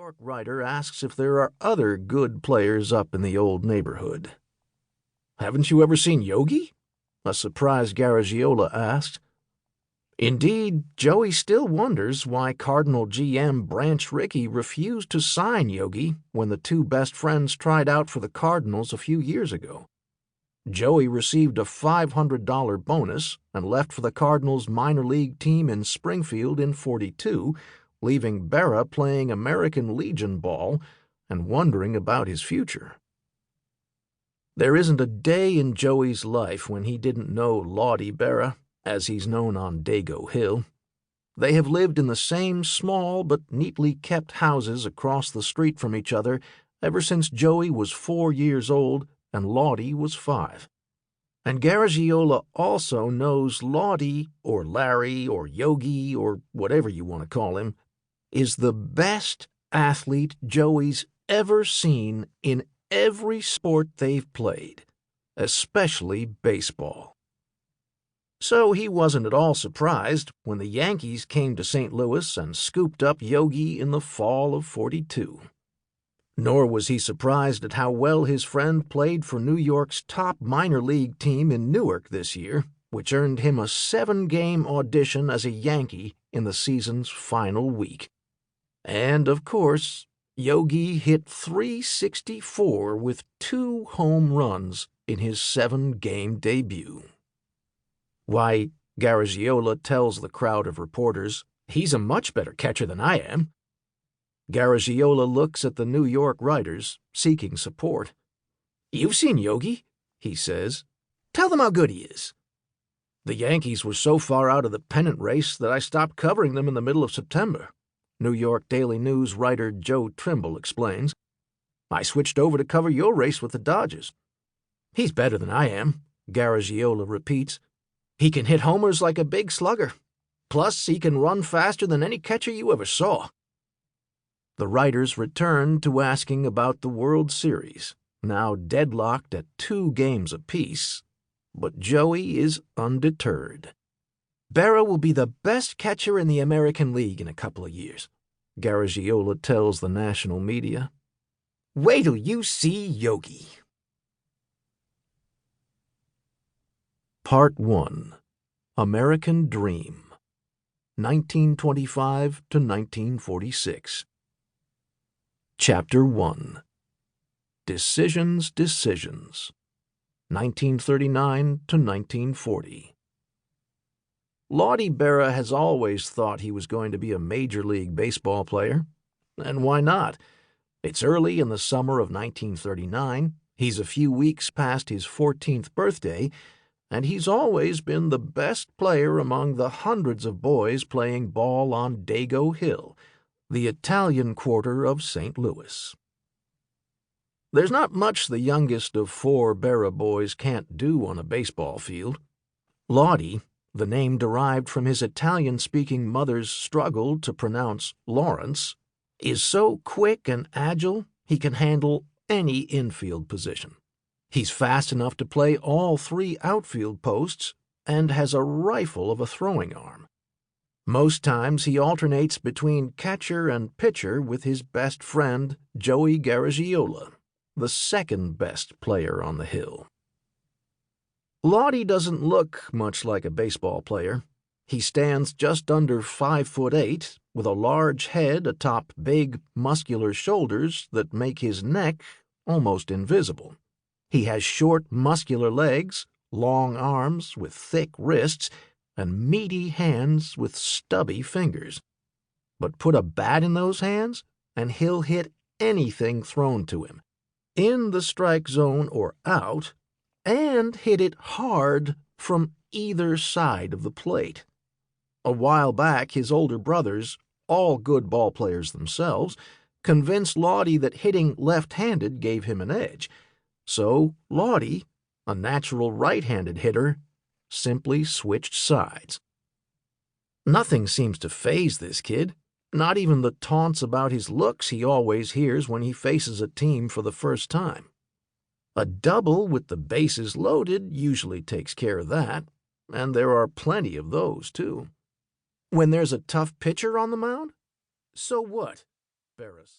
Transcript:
York writer asks if there are other good players up in the old neighborhood. "Haven't you ever seen Yogi?" a surprised Garagiola asked. Indeed, Joey still wonders why Cardinal GM Branch Rickey refused to sign Yogi when the two best friends tried out for the Cardinals a few years ago. Joey received a $500 bonus and left for the Cardinals' minor league team in Springfield in '42, leaving Berra playing American Legion ball and wondering about his future. There isn't a day in Joey's life when he didn't know Yogi Berra, as he's known on Dago Hill. They have lived in the same small but neatly kept houses across the street from each other ever since Joey was 4 years old and Lottie was 5. And Garagiola also knows Lottie, or Larry, or Yogi, or whatever you want to call him, is the best athlete Joey's ever seen in every sport they've played, especially baseball. So he wasn't at all surprised when the Yankees came to St. Louis and scooped up Yogi in the fall of '42. Nor was he surprised at how well his friend played for New York's top minor league team in Newark this year, which earned him a 7-game audition as a Yankee in the season's final week. And, of course, Yogi hit .364 with 2 home runs in his 7-game debut. Why, Garagiola tells the crowd of reporters, he's a much better catcher than I am. Garagiola looks at the New York writers, seeking support. "You've seen Yogi," he says. "Tell them how good he is." "The Yankees were so far out of the pennant race that I stopped covering them in the middle of September," New York Daily News writer Joe Trimble explains. "I switched over to cover your race with the Dodgers." "He's better than I am," Garagiola repeats. "He can hit homers like a big slugger. Plus, he can run faster than any catcher you ever saw." The writers returned to asking about the World Series, now deadlocked at 2 games apiece, but Joey is undeterred. "Berra will be the best catcher in the American League in a couple of years," Garagiola tells the national media. "Wait till you see Yogi." Part 1. American Dream, 1925 to 1946. Chapter 1. Decisions, 1939 to 1940. Yogi Berra has always thought he was going to be a Major League Baseball player. And why not? It's early in the summer of 1939, he's a few weeks past his 14th birthday, and he's always been the best player among the hundreds of boys playing ball on Dago Hill, the Italian quarter of St. Louis. There's not much the youngest of 4 Berra boys can't do on a baseball field. Lottie, the name derived from his Italian-speaking mother's struggle to pronounce Lawrence, is so quick and agile he can handle any infield position. He's fast enough to play all 3 outfield posts and has a rifle of a throwing arm. Most times he alternates between catcher and pitcher with his best friend, Joey Garagiola, the second best player on the hill. Lottie doesn't look much like a baseball player. He stands just under 5'8", with a large head atop big, muscular shoulders that make his neck almost invisible. He has short, muscular legs, long arms with thick wrists, and meaty hands with stubby fingers. But put a bat in those hands, and he'll hit anything thrown to him, in the strike zone or out, and hit it hard from either side of the plate. A while back, his older brothers, all good ball players themselves, convinced Lottie that hitting left-handed gave him an edge. So Lottie, a natural right-handed hitter, simply switched sides. Nothing seems to faze this kid, not even the taunts about his looks he always hears when he faces a team for the first time. A double with the bases loaded usually takes care of that, and there are plenty of those, too. When there's a tough pitcher on the mound? So what? Berra said.